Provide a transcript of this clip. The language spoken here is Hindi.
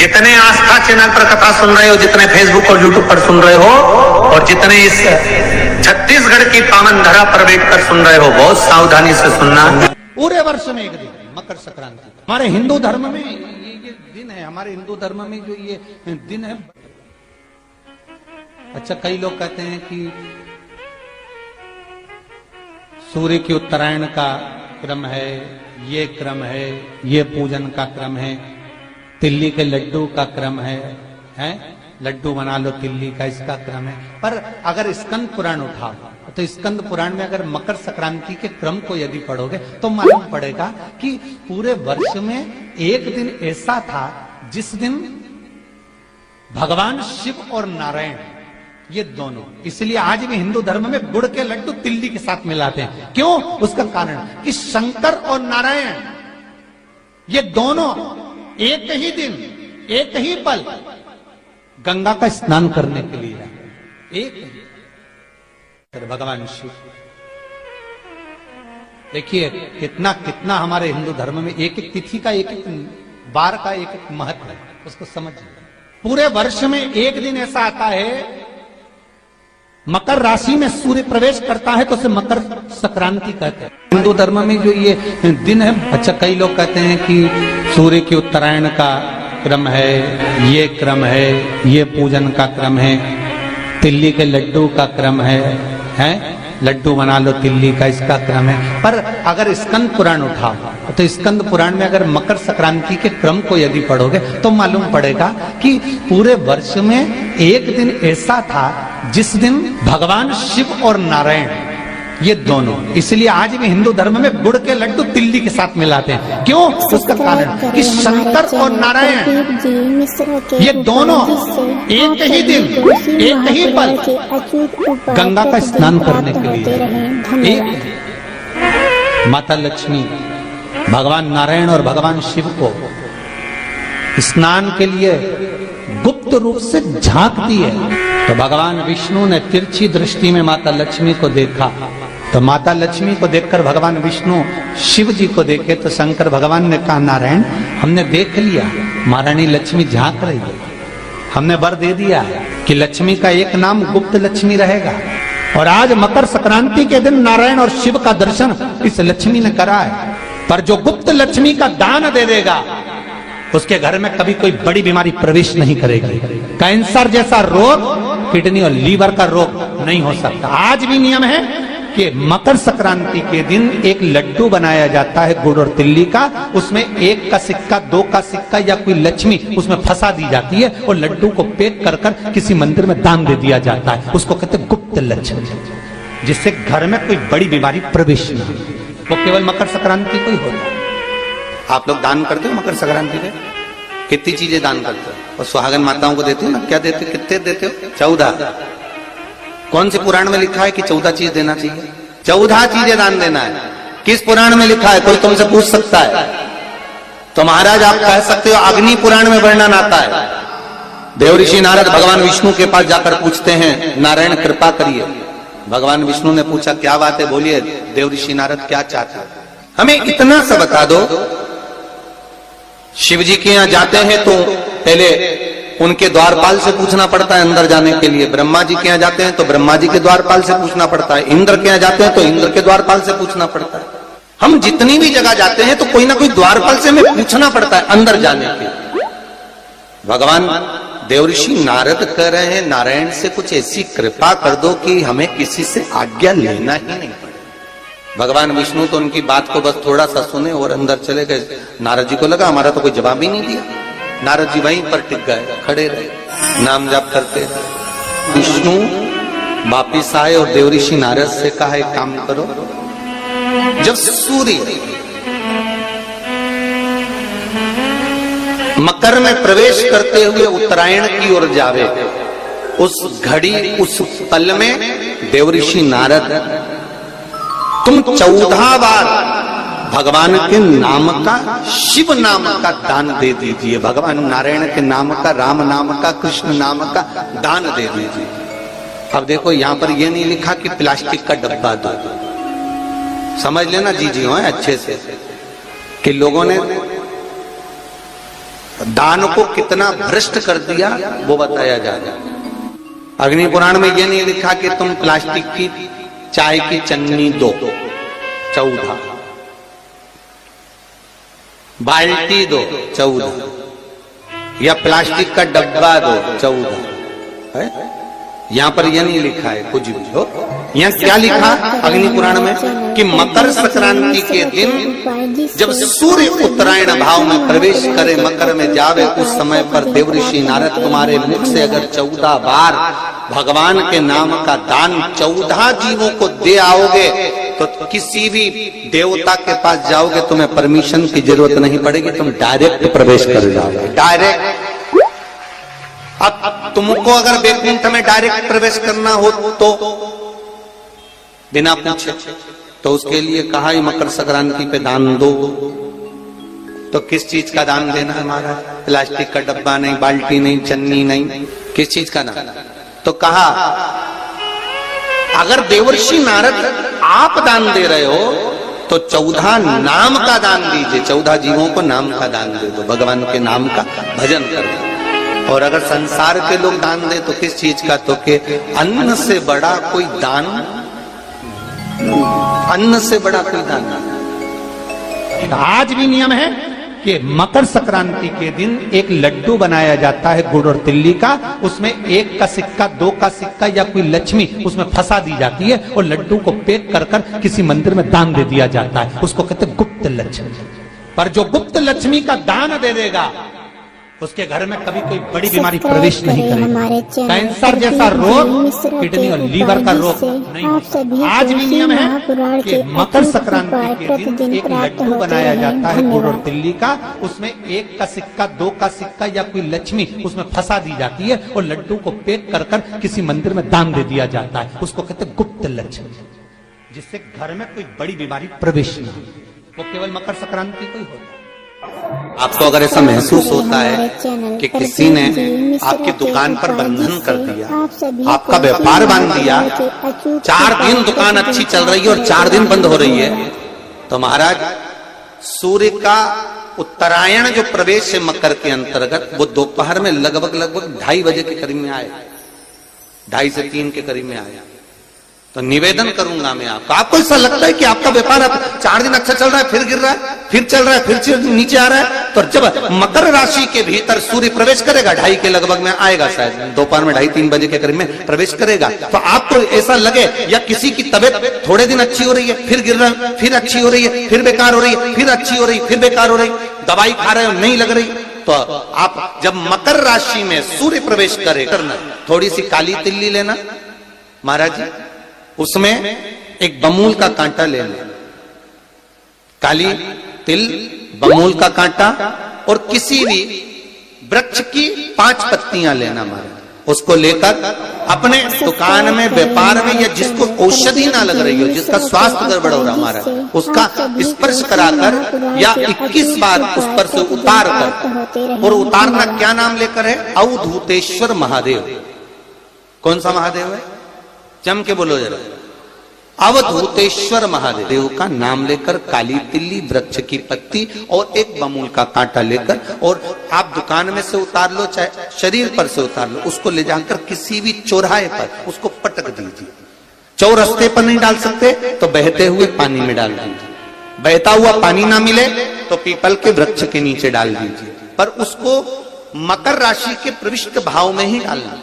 जितने आस्था चैनल पर कथा सुन रहे हो, जितने फेसबुक और यूट्यूब पर सुन रहे हो, और जितने इस छत्तीसगढ़ की पावन धरा पर बैठकर सुन रहे हो, बहुत सावधानी से सुनना। पूरे वर्ष में एक दिन मकर संक्रांति, हमारे हिंदू धर्म में ये दिन है। हमारे हिंदू धर्म में जो ये दिन है, अच्छा कई लोग कहते हैं कि सूर्य की उत्तरायण का क्रम है, ये क्रम है, ये पूजन का क्रम है, तिल्ली के लड्डू का क्रम है, लड्डू बना लो तिल्ली का, इसका क्रम है। पर अगर स्कंद पुराण उठाओ तो स्कंद पुराण में अगर मकर संक्रांति के क्रम को यदि पढ़ोगे तो मालूम पड़ेगा कि पूरे वर्ष में एक दिन ऐसा था जिस दिन भगवान शिव और नारायण ये दोनों, इसलिए आज भी हिंदू धर्म में गुड़ के लड्डू तिल्ली के साथ मिलाते हैं। क्यों? उसका कारण कि शंकर और नारायण ये दोनों एक ही दिन एक ही पल गंगा का स्नान करने के लिए एक ही भगवान शिव। देखिए कितना कितना हमारे हिंदू धर्म में एक एक तिथि का, एक एक बार का एक एक महत्व है, उसको समझिए। पूरे वर्ष में एक दिन ऐसा आता है, मकर राशि में सूर्य प्रवेश करता है तो उसे मकर संक्रांति कहते हैं हिंदू धर्म में जो ये दिन है। अच्छा कई लोग कहते हैं कि सूर्य की उत्तरायण का क्रम है, ये क्रम है, ये पूजन का क्रम है, तिल्ली के लड्डू का क्रम है, लड्डू बना लो तिल्ली का, इसका क्रम है। पर अगर स्कंद पुराण उठाओ तो स्कंद पुराण में अगर मकर संक्रांति के क्रम को यदि पढ़ोगे तो मालूम पड़ेगा कि पूरे वर्ष में एक दिन ऐसा था जिस दिन भगवान शिव और नारायण ये दोनों, इसलिए आज भी हिंदू धर्म में गुड़ के लड्डू तिल्ली के साथ मिलाते हैं। क्यों? उसका कारण कि शंकर और नारायण ये दोनों एक ही दिन एक ही पल गंगा का स्नान करने के लिए एक माता लक्ष्मी भगवान नारायण और भगवान शिव को स्नान के लिए गुप्त रूप से झांकती है। तो भगवान विष्णु ने तिरछी दृष्टि में माता लक्ष्मी को देखा, तो माता लक्ष्मी को देखकर भगवान विष्णु शिव जी को देखे तो शंकर भगवान ने कहा, नारायण हमने देख लिया महारानी लक्ष्मी झांक रही है, हमने वर दे दिया कि लक्ष्मी का एक नाम गुप्त लक्ष्मी रहेगा। और आज मकर संक्रांति के दिन नारायण और शिव का दर्शन इस लक्ष्मी ने करा है। पर जो गुप्त लक्ष्मी का दान दे देगा उसके घर में कभी कोई बड़ी बीमारी प्रवेश नहीं करेगी। कैंसर जैसा रोग, किडनी और लीवर का रोग नहीं हो सकता। आज भी नियम है कि मकर संक्रांति के दिन एक लड्डू बनाया जाता है गुड़ और तिल्ली का, उसमें 1 का सिक्का, 2 का सिक्का या कोई लक्ष्मी उसमें फंसा दी जाती है और लड्डू को पैक कर कर किसी मंदिर में दान दे दिया जाता है। उसको कहते हैं गुप्त लक्ष्मी, जिससे घर में कोई बड़ी बीमारी प्रवेश नहीं हो। वो केवल मकर संक्रांति को ही होता है। आप लोग दान करते हो मकर संक्रांति में? कितनी चीजें दान करते हो? और सुहागन माताओं को देते हो ना? क्या देते हो? कितने देते हो? 14। कौन से पुराण में लिखा है कि 14 चीज देना चाहिए? 14 चीजें दान देना है। किस पुराण में लिखा है? कोई तुमसे पूछ सकता है तो महाराज आप कह सकते हो अग्नि पुराण में वर्णन आता है। देवऋषि नारद भगवान विष्णु के पास जाकर पूछते हैं, नारायण कृपा करिए। भगवान विष्णु ने पूछा क्या बात है, बोलिए देवऋषि नारद क्या चाहते हैं? हमें इतना सा बता दो। शिव जी के यहां जाते हैं तो पहले उनके द्वारपाल से पूछना पड़ता है अंदर जाने के लिए। ब्रह्मा जी के यहां जाते हैं तो ब्रह्मा जी के द्वारपाल से पूछना पड़ता है। इंद्र के यहां जाते हैं तो इंद्र के द्वारपाल से पूछना पड़ता है। हम जितनी भी जगह जाते हैं तो कोई ना कोई द्वारपाल से हमें पूछना पड़ता है अंदर जाने के लिए। भगवान देवऋषि नारद कह रहे हैं, नारायण से कुछ ऐसी कृपा कर दो कि हमें किसी से आज्ञा लेना ही नहीं पड़े। भगवान विष्णु तो उनकी बात को बस थोड़ा सा सुने और अंदर चले गए। नारद जी को लगा हमारा तो कोई जवाब ही नहीं दिया। नारद जी वहीं पर टिक गए, खड़े रहे, नाम जाप करते रहे। विष्णु वापिस आए और देवऋषि नारद से कहा एक काम करो, जब सूर्य मकर में प्रवेश करते हुए उत्तरायण की ओर जावे, उस घड़ी उस पल में देवऋषि नारद तुम 14 बार भगवान के नाम का, शिव नाम का दान दे दीजिए। भगवान नारायण के नाम का, राम नाम का, कृष्ण नाम का दान दे दीजिए। अब देखो यहां पर यह नहीं लिखा कि प्लास्टिक का डब्बा दो। समझ लेना जी हो अच्छे से कि लोगों ने दान को कितना भ्रष्ट कर दिया वो बताया जाएगा। अग्नि पुराण में ये नहीं लिखा कि तुम प्लास्टिक की चाय की चन्नी दो 14, बाल्टी दो 14, या प्लास्टिक का डब्बा दो 14 है। यहां पर यह नहीं लिखा है कुछ भी हो। यहाँ क्या लिखा अग्नि पुराण में कि मकर संक्रांति के दिन जब सूर्य उत्तरायण भाव में प्रवेश करे, मकर में जावे, उस समय पर देवऋषि नारद तुम्हारे मुख से अगर 14 बार भगवान के नाम का दान 14 जीवों को दे आओगे तो किसी भी देवता के पास जाओगे, तुम्हें परमिशन की जरूरत नहीं पड़ेगी, तुम डायरेक्ट प्रवेश कर जाओगे। डायरेक्ट। अब तुमको अगर वैकुंठ में डायरेक्ट प्रवेश करना हो तो बिना पूछे, तो उसके लिए कहा ही मकर संक्रांति पे दान दो। तो किस चीज का दान देना है महाराज? प्लास्टिक का डब्बा नहीं, बाल्टी नहीं, चन्नी नहीं, किस चीज का दान? तो कहा अगर देवर्षि नारद आप दान दे रहे हो तो 14 नाम का दान दीजिए, 14 जीवों को नाम का दान दे दो, भगवान के नाम का भजन कर दो। और अगर संसार के लोग दान दे तो किस चीज का? तो के अन्न से बड़ा कोई दान, अन्न से बड़ा कोई दान नहीं। आज भी नियम है कि मकर संक्रांति के दिन एक लड्डू बनाया जाता है गुड़ और तिल्ली का, उसमें 1 का सिक्का, 2 का सिक्का या कोई लक्ष्मी उसमें फंसा दी जाती है और लड्डू को पैक कर कर किसी मंदिर में दान दे दिया जाता है। उसको कहते हैं गुप्त लक्ष्मी। पर जो गुप्त लक्ष्मी का दान दे देगा उसके घर में कभी कोई बड़ी बीमारी प्रवेश नहीं करेगी। कैंसर जैसा रोग, किडनी और लीवर का रोग नहीं। आज भी नियम है कि मकर संक्रांति के दिन एक लड्डू बनाया जाता है गुड़ और तिल्ली का, उसमें 1 का सिक्का, 2 का सिक्का या कोई लक्ष्मी उसमें फंसा दी जाती है और लड्डू को पैक कर कर किसी मंदिर में दान दे दिया जाता है। उसको कहते हैं गुप्त लक्ष्मी, जिससे घर में कोई बड़ी बीमारी प्रवेश नहीं हो। वो केवल मकर संक्रांति को ही होता है। आपको अगर ऐसा महसूस होता है कि किसी ने आपकी दुकान पर बंधन कर दिया, आपका व्यापार बांध दिया, 4 दिन दुकान अच्छी चल रही है और 4 दिन बंद हो रही है, तो महाराज सूर्य का उत्तरायण जो प्रवेश है मकर के अंतर्गत, वो दोपहर में लगभग 2:30 बजे के करीब में आए, 2:30 से 3 के करीब में आया। तो निवेदन करूंगा मैं आपको ऐसा लगता है कि आपका व्यापार 4 दिन अच्छा चल रहा है, फिर गिर रहा है, फिर चल रहा है, फिर नीचे आ रहा है, तो जब मकर राशि के भीतर सूर्य प्रवेश करेगा 2:30 के लगभग में आएगा, शायद दोपहर में 2:30-3 बजे के करीब में प्रवेश करेगा, तो आपको ऐसा लगे या किसी की तबियत थोड़े दिन अच्छी हो रही है, फिर गिर रहा है, फिर अच्छी हो रही है, फिर बेकार हो रही है, फिर अच्छी हो रही है, फिर बेकार हो रही, दवाई खा रहे हो नहीं लग रही, तो आप जब मकर राशि में सूर्य प्रवेश करे, करना थोड़ी सी काली तिल्ली लेना महाराज जी, उसमें एक बमूल का कांटा लेना, काली तिल, बमूल का कांटा और किसी भी वृक्ष की 5 पत्तियां लेना महाराज। उसको लेकर अपने दुकान में, व्यापार में, या जिसको औषधि ना लग रही हो, जिसका स्वास्थ्य गड़बड़ हो रहा महाराज, उसका स्पर्श कराकर या 21 बार उस पर से उतार कर, और उतारना क्या नाम लेकर है? अवधूतेश्वर महादेव। कौन सा महादेव है? जम के बोलो जरा। अवधूतेश्वर महादेव का नाम लेकर काली तिल्ली, वृक्ष की पत्ती और एक बमूल का कांटा लेकर, और आप दुकान में से उतार लो, चाहे शरीर पर से उतार लो, उसको ले जाकर किसी भी चौराहे पर उसको पटक दीजिए। चौरस्ते पर नहीं डाल सकते तो बहते हुए पानी में डाल दीजिए, बहता हुआ पानी ना मिले तो पीपल के वृक्ष के नीचे डाल दीजिए, पर उसको मकर राशि के प्रविष्ट भाव में ही डालना।